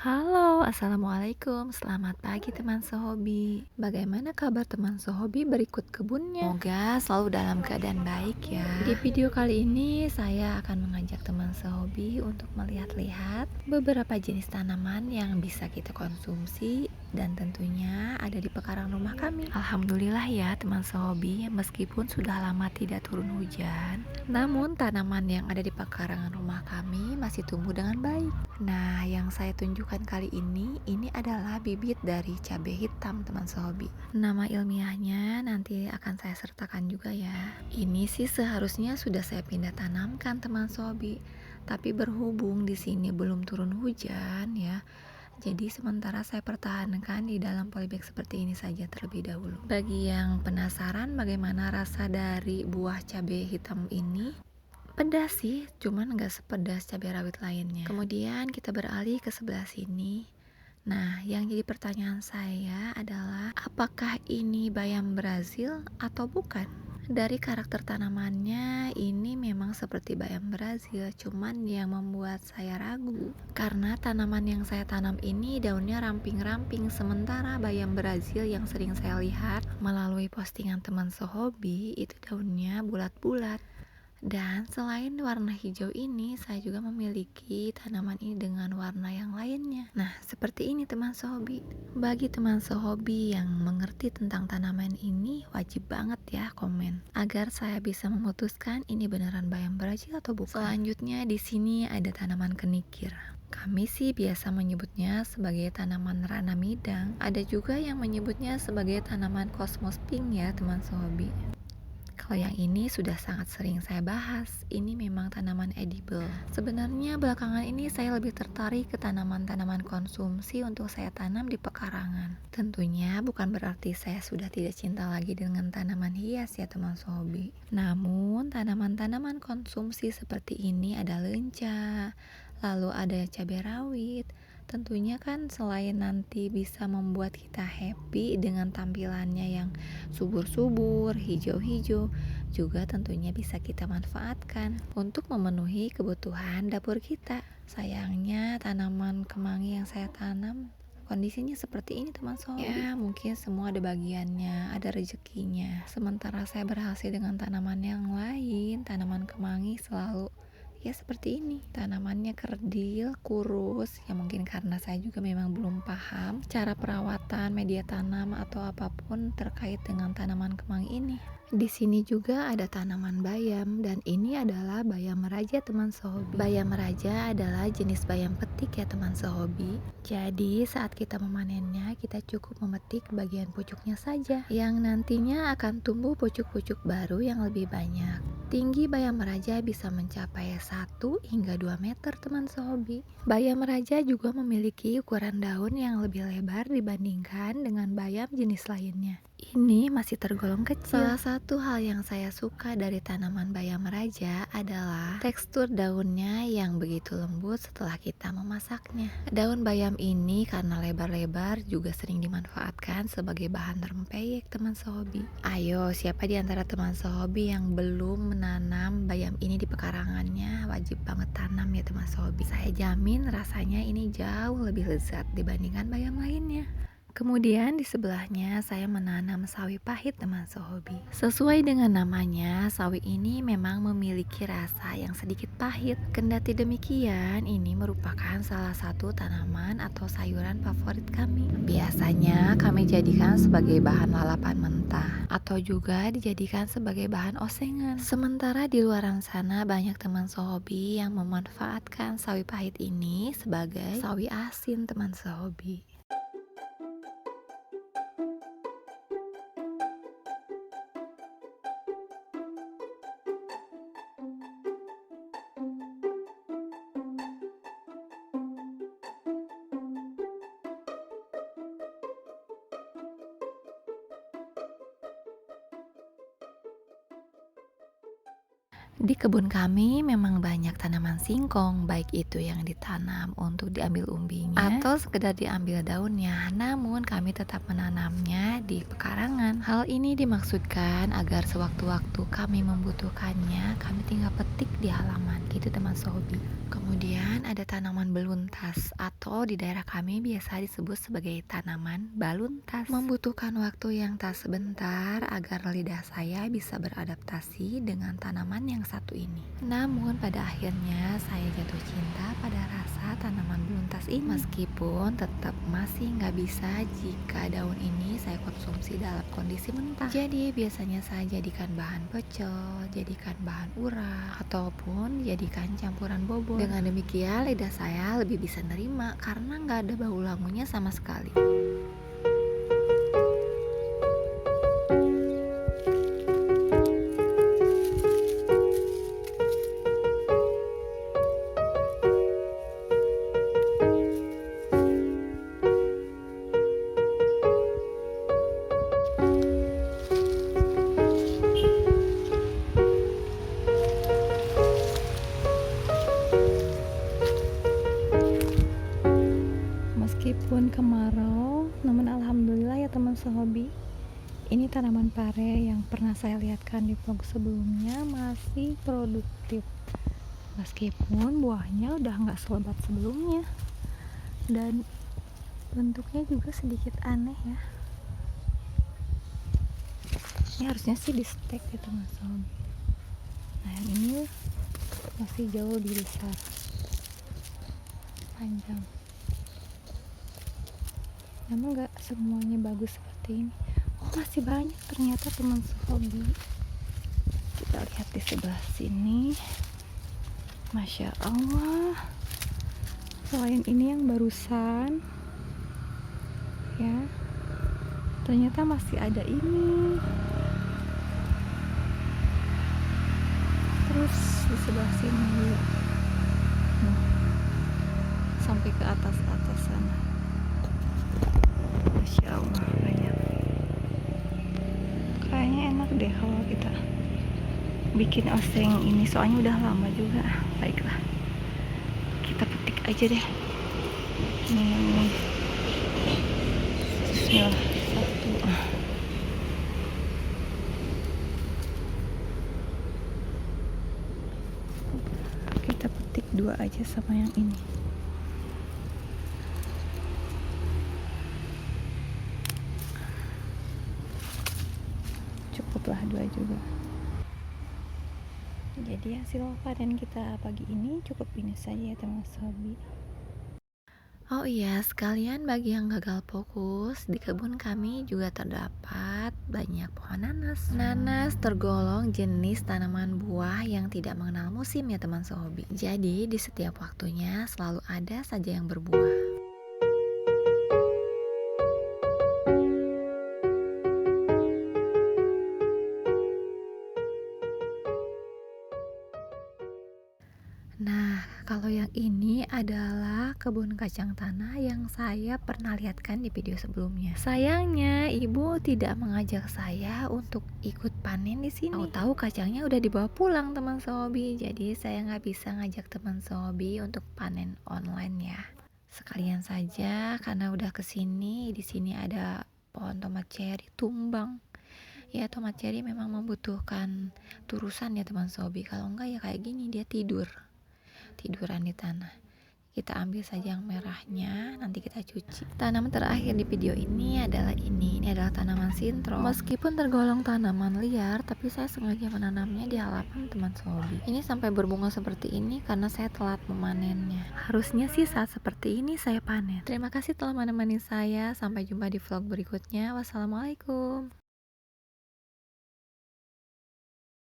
Halo, assalamualaikum. Selamat pagi teman sehobi. Bagaimana kabar teman sehobi berikut kebunnya? Semoga selalu dalam keadaan baik ya. Di video kali ini saya akan mengajak teman sehobi untuk melihat-lihat beberapa jenis tanaman yang bisa kita konsumsi dan tentunya ada di pekarangan rumah kami. Alhamdulillah ya teman sehobi, meskipun sudah lama tidak turun hujan, namun tanaman yang ada di pekarangan rumah kami masih tumbuh dengan baik. Nah, yang saya tunjukkan kali ini adalah bibit dari cabai hitam teman sehobi. Nama ilmiahnya nanti akan saya sertakan juga ya. Ini sih seharusnya sudah saya pindah tanamkan teman sehobi, tapi berhubung di sini belum turun hujan ya. Jadi sementara saya pertahankan di dalam polybag seperti ini saja terlebih dahulu. Bagi yang penasaran bagaimana rasa dari buah cabai hitam ini, pedas sih, cuman nggak sepedas cabai rawit lainnya. Kemudian kita beralih ke sebelah sini. Nah, yang jadi pertanyaan saya adalah apakah ini bayam Brazil atau bukan? Dari karakter tanamannya ini memang seperti bayam Brazil, cuman yang membuat saya ragu karena tanaman yang saya tanam ini daunnya ramping-ramping, sementara bayam Brazil yang sering saya lihat melalui postingan teman sehobi itu daunnya bulat-bulat. Dan selain warna hijau ini, saya juga memiliki tanaman ini dengan warna yang lainnya. Nah, seperti ini teman sehobi. Bagi teman sehobi yang mengerti tentang tanaman ini, wajib banget ya komen agar saya bisa memutuskan ini beneran bayam Brazil atau bukan. Selanjutnya di sini ada tanaman kenikir. Kami sih biasa menyebutnya sebagai tanaman rana midang. Ada juga yang menyebutnya sebagai tanaman cosmos pink ya teman sehobi. Kalau yang ini sudah sangat sering saya bahas, ini memang tanaman edible. Sebenarnya belakangan ini saya lebih tertarik ke tanaman-tanaman konsumsi untuk saya tanam di pekarangan. Tentunya bukan berarti saya sudah tidak cinta lagi dengan tanaman hias ya teman sehobi. Namun tanaman-tanaman konsumsi seperti ini ada lenca, lalu ada cabai rawit. Tentunya kan selain nanti bisa membuat kita happy dengan tampilannya yang subur-subur, hijau-hijau, juga tentunya bisa kita manfaatkan untuk memenuhi kebutuhan dapur kita. Sayangnya tanaman kemangi yang saya tanam kondisinya seperti ini teman sobi. Ya mungkin semua ada bagiannya, ada rezekinya. Sementara saya berhasil dengan tanaman yang lain, tanaman kemangi selalu ya seperti ini, tanamannya kerdil, kurus. Ya mungkin karena saya juga memang belum paham cara perawatan media tanam atau apapun terkait dengan tanaman kemangi ini. Di sini juga ada tanaman bayam dan ini adalah bayam raja teman sehobi. Bayam raja adalah jenis bayam petik ya teman sehobi. Jadi saat kita memanennya kita cukup memetik bagian pucuknya saja yang nantinya akan tumbuh pucuk-pucuk baru yang lebih banyak. Tinggi bayam raja bisa mencapai 1 hingga 2 meter teman sehobi. Bayam raja juga memiliki ukuran daun yang lebih lebar dibandingkan dengan bayam jenis lainnya. Ini masih tergolong kecil. Salah satu hal yang saya suka dari tanaman bayam raja adalah tekstur daunnya yang begitu lembut setelah kita memasaknya. Daun bayam ini karena lebar-lebar juga sering dimanfaatkan sebagai bahan rempeyek teman sehobi. Ayo, siapa di antara teman sehobi yang belum menanam bayam ini di pekarangannya, wajib banget tanam ya teman sehobi. Saya jamin rasanya ini jauh lebih lezat dibandingkan bayam lainnya. Kemudian di sebelahnya saya menanam sawi pahit teman sehobi. Sesuai dengan namanya, sawi ini memang memiliki rasa yang sedikit pahit. Kendati demikian, ini merupakan salah satu tanaman atau sayuran favorit kami. Biasanya kami jadikan sebagai bahan lalapan mentah atau juga dijadikan sebagai bahan osengan. Sementara di luaran sana banyak teman sehobi yang memanfaatkan sawi pahit ini sebagai sawi asin teman sehobi. Di kebun kami memang banyak tanaman singkong, baik itu yang ditanam untuk diambil umbinya atau sekedar diambil daunnya. Namun kami tetap menanamnya di pekarangan. Hal ini dimaksudkan agar sewaktu-waktu kami membutuhkannya, kami tinggal petik di halaman gitu teman sobi. Kemudian Kebetulan ada tanaman beluntas atau di daerah kami biasa disebut sebagai tanaman baluntas. Membutuhkan waktu yang tak sebentar agar lidah saya bisa beradaptasi dengan tanaman yang satu ini. Namun pada akhirnya saya jatuh cinta pada rasa tanaman beluntas ini. Meskipun tetap masih nggak bisa jika daun ini saya konsumsi dalam kondisi mentah. Jadi biasanya saya jadikan bahan pecel, jadikan bahan urap, ataupun jadikan campuran bobor. Dengan demikian lidah saya lebih bisa nerima karena nggak ada bau langunya sama sekali. Meskipun kemarau, namun alhamdulillah ya teman sehobi, ini tanaman pare yang pernah saya lihatkan di vlog sebelumnya masih produktif. Meskipun buahnya udah nggak selebat sebelumnya dan bentuknya juga sedikit aneh ya. Ini harusnya sih di stek ya teman sehobi. Nah yang ini masih jauh lebih besar, panjang. Namun gak semuanya bagus seperti ini. Oh masih banyak ternyata teman sehobi. Kita lihat di sebelah sini. Masya Allah. Selain ini yang barusan ya, ternyata masih ada ini. Terus di sebelah sini nah, sampai ke atas sana. Masya Allah banyak. Kayaknya enak deh kalau kita bikin oseng ini, soalnya udah lama juga. Baiklah, kita petik aja deh. Ini yang ini. Bismillah, satu. Kita petik dua aja sama yang ini. Cukuplah dua juga. Jadi hasil panen kita pagi ini cukup ini saja ya teman hobi. Oh iya, sekalian bagi yang gagal fokus, di kebun kami juga terdapat banyak pohon nanas. Nanas tergolong jenis tanaman buah yang tidak mengenal musim ya teman sehobi. Jadi di setiap waktunya selalu ada saja yang berbuah. Nah, kalau yang ini adalah kebun kacang tanah yang saya pernah lihatkan di video sebelumnya. Sayangnya, ibu tidak mengajak saya untuk ikut panen di sini. Tahu-tahu kacangnya udah dibawa pulang teman sehobi. Jadi saya nggak bisa ngajak teman sehobi untuk panen online ya. Sekalian saja karena udah kesini, di sini ada pohon tomat cherry tumbang. Ya, tomat cherry memang membutuhkan turusan ya teman sehobi. Kalau enggak ya kayak gini dia tiduran di tanah. Kita ambil saja yang merahnya, nanti kita cuci. Tanaman terakhir di video ini adalah ini adalah tanaman sintro. Meskipun tergolong tanaman liar, tapi saya sengaja menanamnya di halaman teman sehobi. Ini sampai berbunga seperti ini karena saya telat memanennya. Harusnya sih saat seperti ini saya panen. Terima kasih telah menemani saya. Sampai jumpa di vlog berikutnya. Wassalamualaikum.